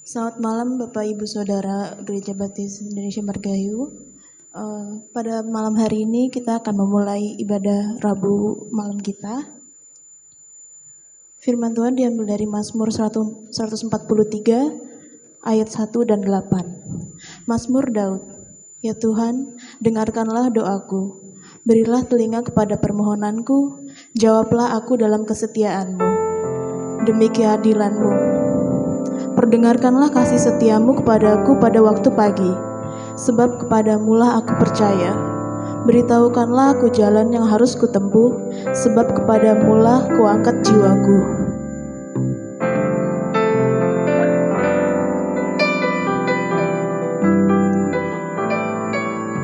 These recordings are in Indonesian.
Selamat malam Bapak Ibu Saudara Gereja Baptis Indonesia Margahayu. Pada malam hari ini kita akan memulai ibadah Rabu malam kita. Firman Tuhan diambil dari Mazmur 143 ayat 1 dan 8. Mazmur Daud. Ya Tuhan, dengarkanlah doaku. Berilah telinga kepada permohonanku, jawablah aku dalam kesetiaan-Mu. Demi keadilan-Mu, perdengarkanlah kasih setiamu kepadaku pada waktu pagi, sebab kepadamulah aku percaya. Beritahukanlah aku jalan yang harus kutempuh, sebab kepadamulah kuangkat jiwaku.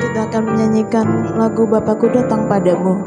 Kita akan menyanyikan lagu Bapakku Datang Padamu.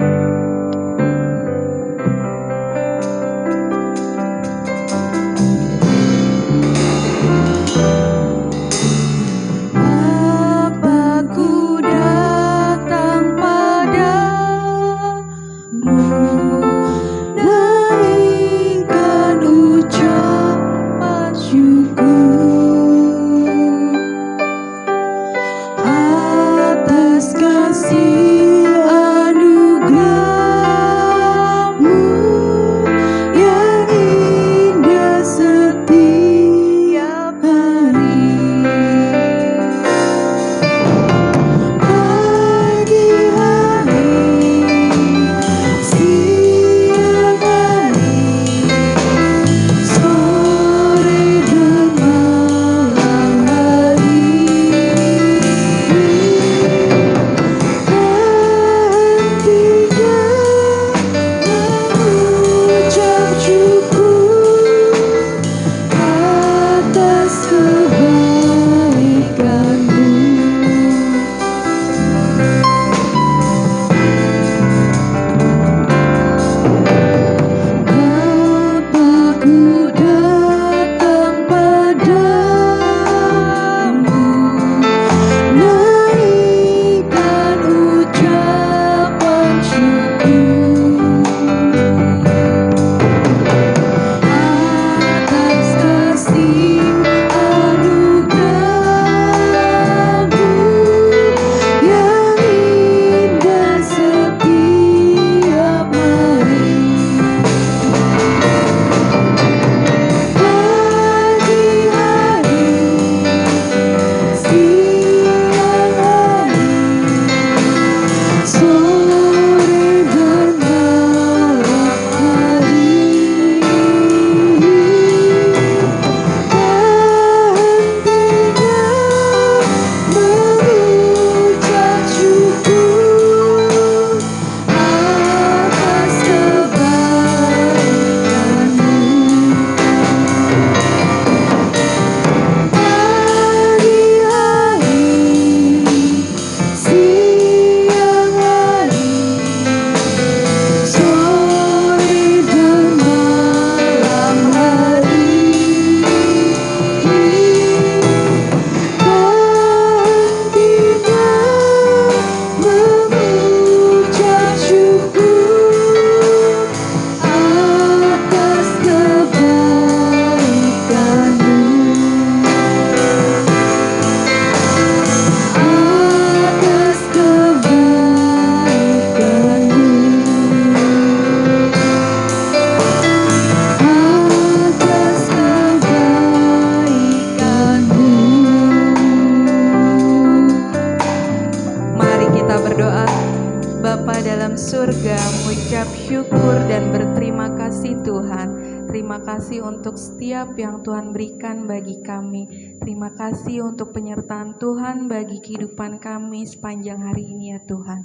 Untuk setiap yang Tuhan berikan bagi kami. Terima kasih untuk penyertaan Tuhan bagi kehidupan kami sepanjang hari ini ya Tuhan.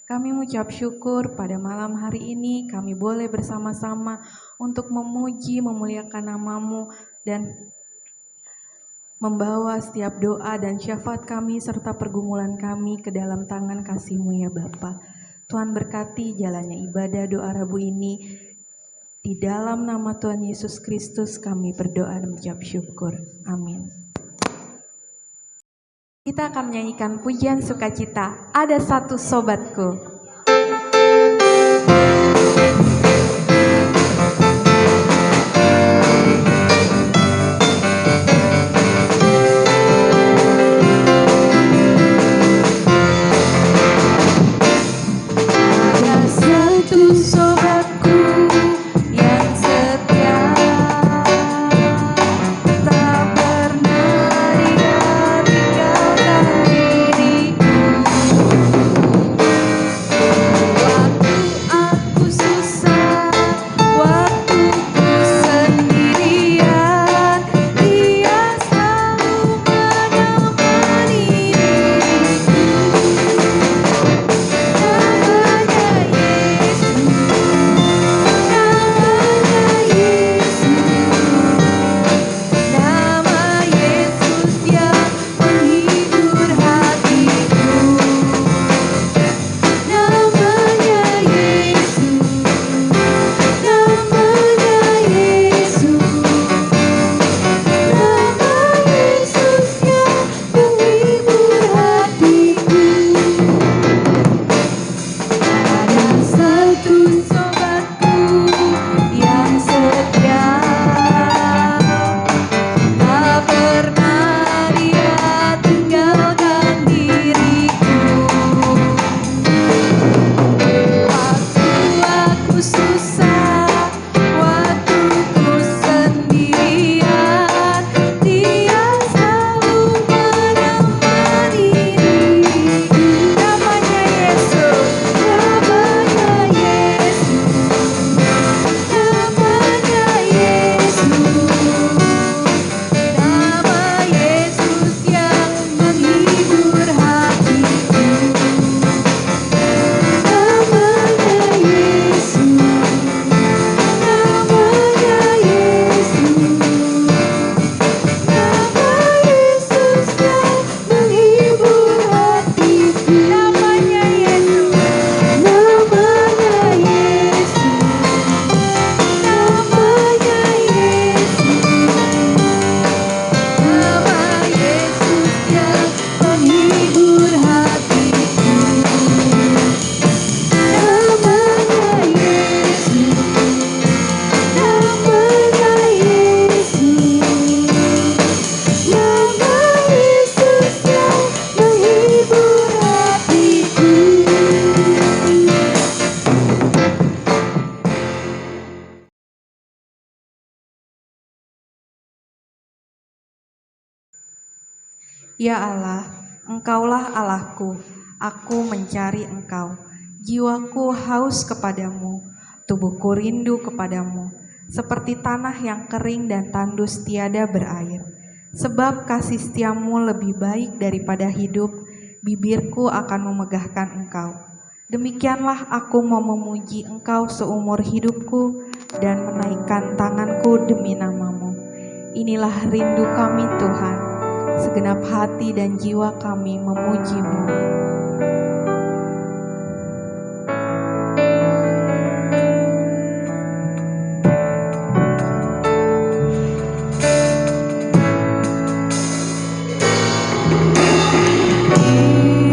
Kami mengucap syukur pada malam hari ini kami boleh bersama-sama untuk memuji, memuliakan nama-Mu dan membawa setiap doa dan syafaat kami serta pergumulan kami ke dalam tangan kasih-Mu ya Bapa. Tuhan berkati jalannya ibadah doa Rabu ini. Di dalam nama Tuhan Yesus Kristus kami berdoa dan mengucap syukur. Amin. Kita akan menyanyikan pujian sukacita. Ada satu sobatku. Ya Allah, Engkaulah Allahku, aku mencari Engkau. Jiwaku haus kepadamu, tubuhku rindu kepadamu, seperti tanah yang kering dan tandus tiada berair. Sebab kasih setiamu lebih baik daripada hidup, bibirku akan memegahkan Engkau. Demikianlah aku mau memuji Engkau seumur hidupku dan menaikkan tanganku demi nama-Mu. Inilah rindu kami Tuhan, segenap hati dan jiwa kami memuji-Mu.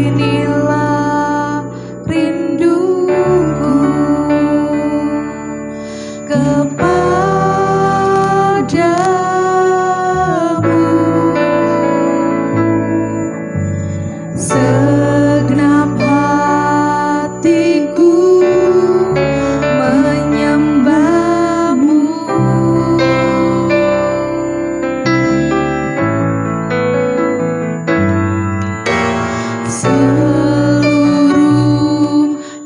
Inilah rinduku kepadamu, segenap hatiku menyembah-Mu. Seluruh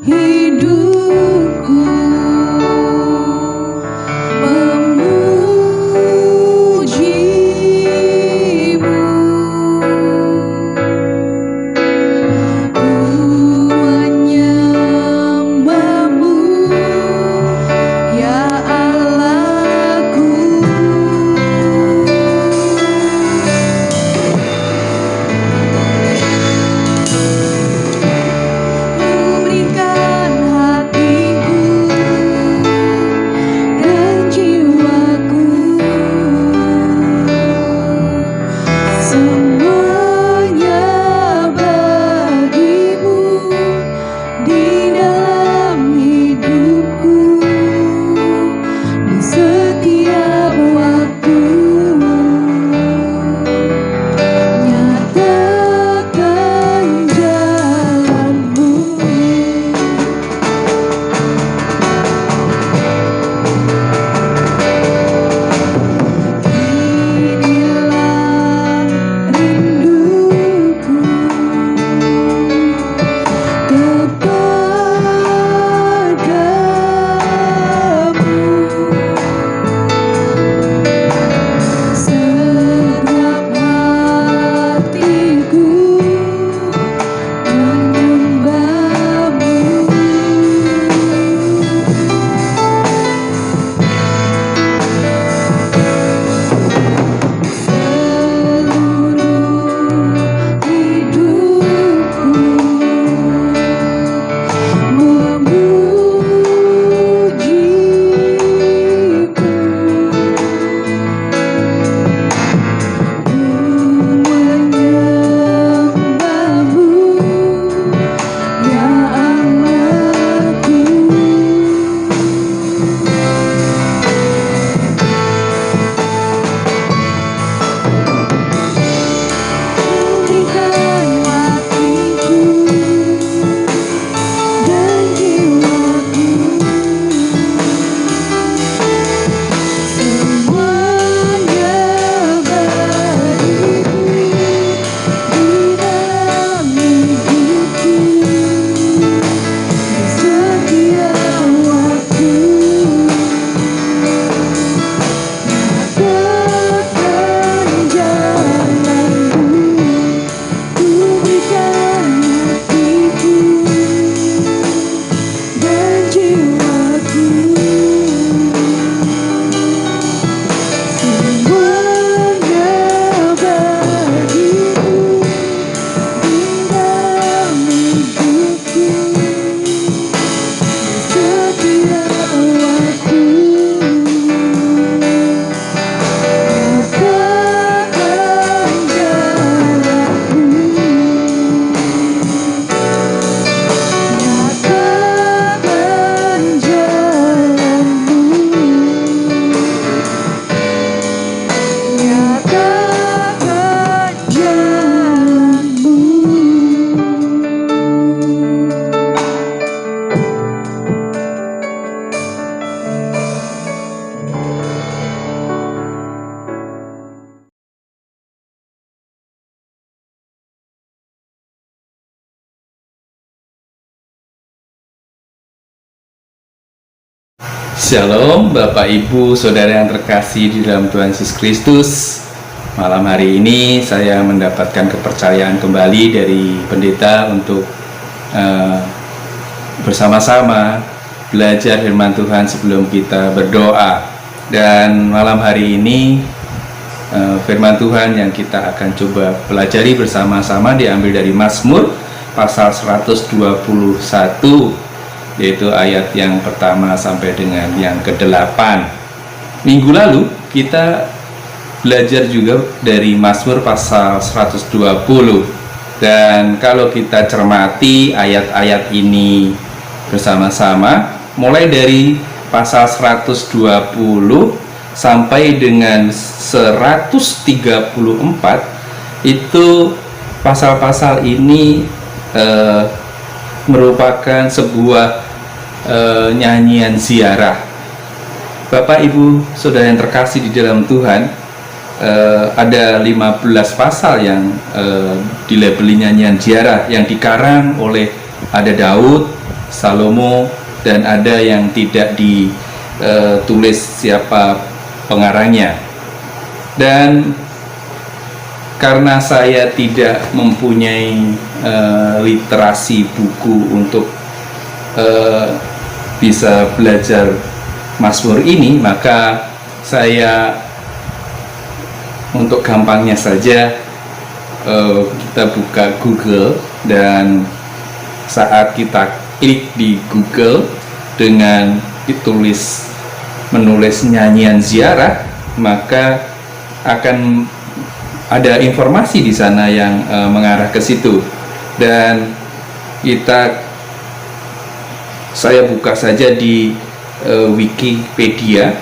hidupku Shalom Bapak Ibu Saudara yang terkasih di dalam Tuhan Yesus Kristus. Malam hari ini saya mendapatkan kepercayaan kembali dari pendeta untuk bersama-sama belajar firman Tuhan sebelum kita berdoa. Dan malam hari ini firman Tuhan yang kita akan coba pelajari bersama-sama diambil dari Mazmur pasal 121, yaitu ayat yang pertama sampai dengan yang ke-8. Minggu lalu kita belajar juga dari Mazmur pasal 120. Dan kalau kita cermati ayat-ayat ini bersama-sama, mulai dari pasal 120 sampai dengan 134, itu pasal-pasal ini merupakan sebuah nyanyian ziarah. Bapak Ibu Saudara yang terkasih di dalam Tuhan, ada 15 pasal yang dilabeli nyanyian ziarah yang dikarang oleh ada Daud, Salomo, dan ada yang tidak ditulis siapa pengarangnya. Dan karena saya tidak mempunyai literasi buku untuk bisa belajar Mazmur ini, maka saya untuk gampangnya saja kita buka Google, dan saat kita klik di Google dengan menulis nyanyian ziarah, maka akan ada informasi di sana yang mengarah ke situ. Dan saya buka saja di Wikipedia,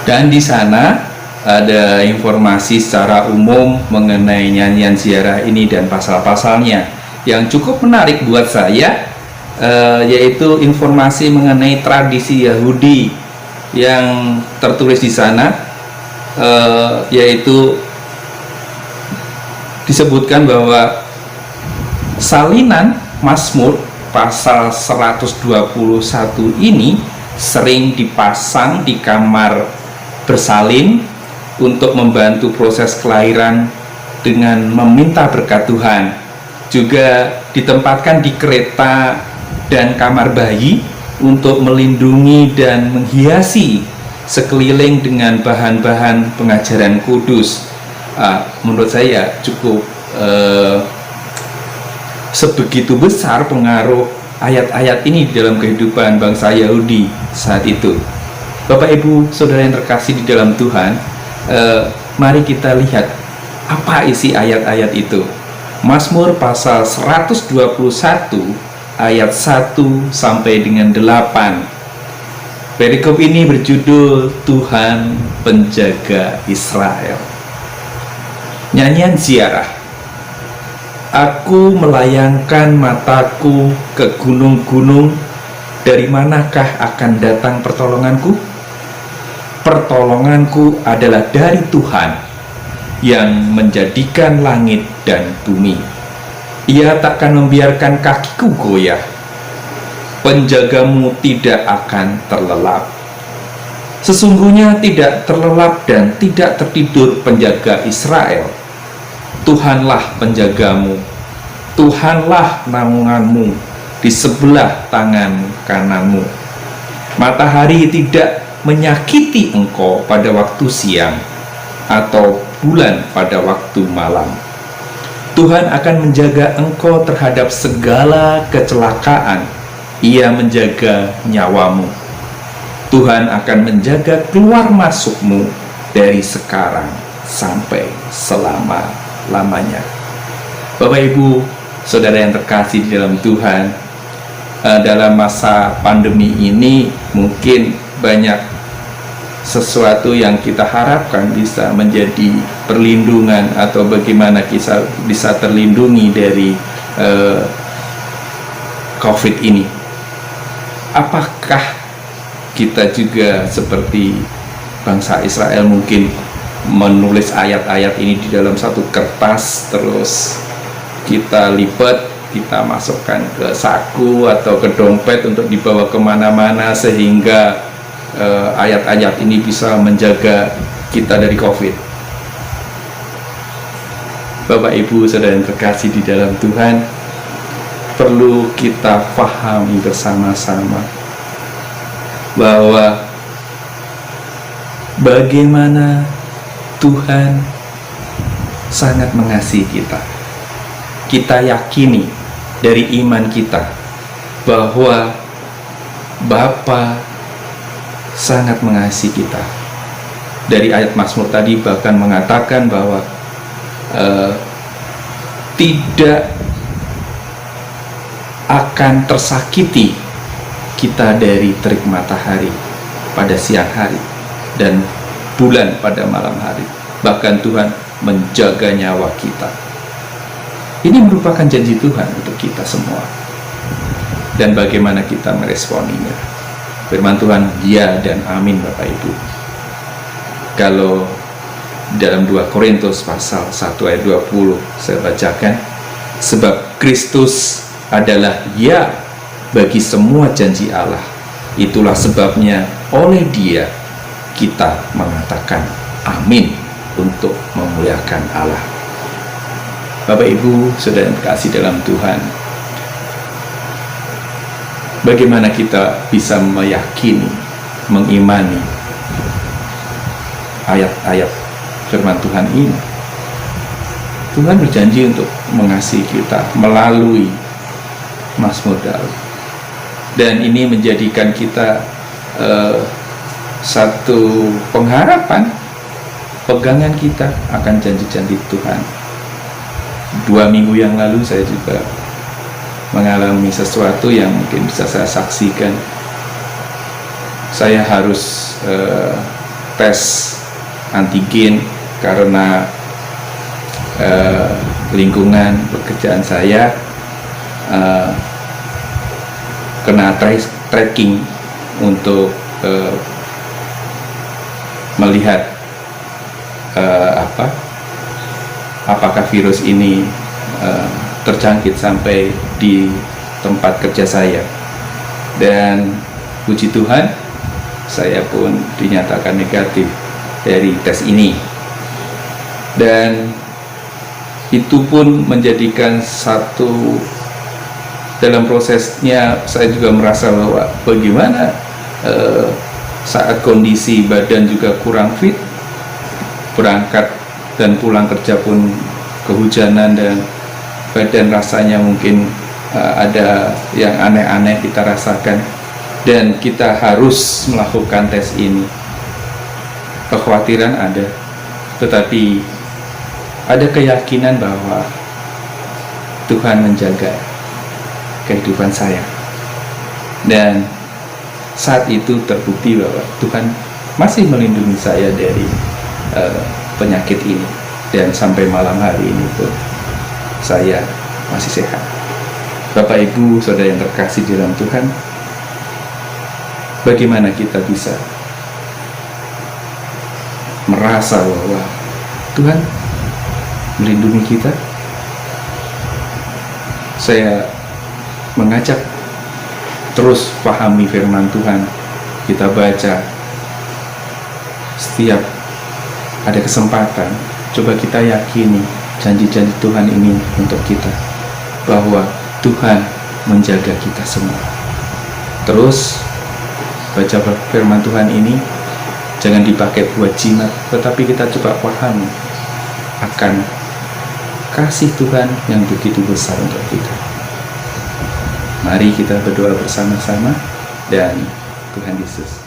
dan di sana ada informasi secara umum mengenai nyanyian ziarah ini dan pasal-pasalnya. Yang cukup menarik buat saya yaitu informasi mengenai tradisi Yahudi yang tertulis di sana, yaitu disebutkan bahwa salinan Mazmur pasal 121 ini sering dipasang di kamar bersalin untuk membantu proses kelahiran dengan meminta berkat Tuhan. Juga ditempatkan di kereta dan kamar bayi untuk melindungi dan menghiasi sekeliling dengan bahan-bahan pengajaran kudus. Menurut saya cukup sebegitu besar pengaruh ayat-ayat ini di dalam kehidupan bangsa Yahudi saat itu. Bapak Ibu Saudara yang terkasih di dalam Tuhan, mari kita lihat apa isi ayat-ayat itu. Mazmur pasal 121 ayat 1 sampai dengan 8. Perikop ini berjudul Tuhan Penjaga Israel. Nyanyian ziarah. Aku melayangkan mataku ke gunung-gunung, dari manakah akan datang pertolonganku? Pertolonganku adalah dari Tuhan yang menjadikan langit dan bumi. Ia takkan membiarkan kakiku goyah. Penjagamu tidak akan terlelap. Sesungguhnya tidak terlelap dan tidak tertidur penjaga Israel. Tuhanlah penjagamu, Tuhanlah naunganmu di sebelah tangan kananmu. Matahari tidak menyakiti engkau pada waktu siang, atau bulan pada waktu malam. Tuhan akan menjaga engkau terhadap segala kecelakaan. Ia menjaga nyawamu. Tuhan akan menjaga keluar masukmu dari sekarang sampai selama-lamanya. Bapak Ibu Saudara yang terkasih di dalam Tuhan, dalam masa pandemi ini mungkin banyak sesuatu yang kita harapkan bisa menjadi perlindungan, atau bagaimana kita bisa terlindungi dari COVID ini. Apakah kita juga seperti bangsa Israel mungkin menulis ayat-ayat ini di dalam satu kertas, terus kita lipat, kita masukkan ke saku atau ke dompet untuk dibawa kemana-mana, sehingga ayat-ayat ini bisa menjaga kita dari COVID. Bapak Ibu Saudara yang terkasih di dalam Tuhan, perlu kita pahami bersama-sama bahwa bagaimana Tuhan sangat mengasihi kita. Kita yakini dari iman kita bahwa Bapa sangat mengasihi kita. Dari ayat Mazmur tadi bahkan mengatakan bahwa tidak akan tersakiti kita dari terik matahari pada siang hari dan bulan pada malam hari. Bahkan Tuhan menjaga nyawa kita. Ini merupakan janji Tuhan untuk kita semua. Dan bagaimana kita meresponinya? Firman Tuhan ya dan amin, Bapak Ibu. Kalau dalam 2 Korintus pasal 1 ayat 20 saya bacakan, sebab Kristus adalah ya bagi semua janji Allah. Itulah sebabnya oleh Dia kita mengatakan amin untuk memuliakan Allah. Bapak Ibu Saudara yang terkasih dalam Tuhan, bagaimana kita bisa meyakini, mengimani ayat-ayat firman Tuhan ini? Tuhan berjanji untuk mengasihi kita melalui Mazmur Daud, dan ini menjadikan kita satu pengharapan, pegangan kita akan janji-janji Tuhan. 2 minggu yang lalu saya juga mengalami sesuatu yang mungkin bisa saya saksikan. Saya harus tes antigen karena lingkungan pekerjaan saya kena tracking untuk melihat apakah virus ini terjangkit sampai di tempat kerja saya. Dan puji Tuhan, saya pun dinyatakan negatif dari tes ini. Dan itu pun menjadikan satu, dalam prosesnya saya juga merasa bahwa bagaimana saat kondisi badan juga kurang fit, berangkat dan pulang kerja pun kehujanan dan badan rasanya mungkin ada yang aneh-aneh kita rasakan, dan kita harus melakukan tes ini. Kekhawatiran ada, tetapi ada keyakinan bahwa Tuhan menjaga kehidupan saya, dan saat itu terbukti bahwa Tuhan masih melindungi saya dari penyakit ini, dan sampai malam hari ini pun saya masih sehat. Bapak Ibu Saudara yang terkasih di dalam Tuhan, bagaimana kita bisa merasa bahwa Tuhan melindungi kita? Saya mengajak terus pahami firman Tuhan, kita baca setiap ada kesempatan, coba kita yakini janji-janji Tuhan ini untuk kita, bahwa Tuhan menjaga kita semua. Terus baca firman Tuhan ini jangan dipakai buat jimat, tetapi kita coba pahami akan kasih Tuhan yang begitu besar untuk kita. Mari kita berdoa bersama-sama, dan Tuhan Yesus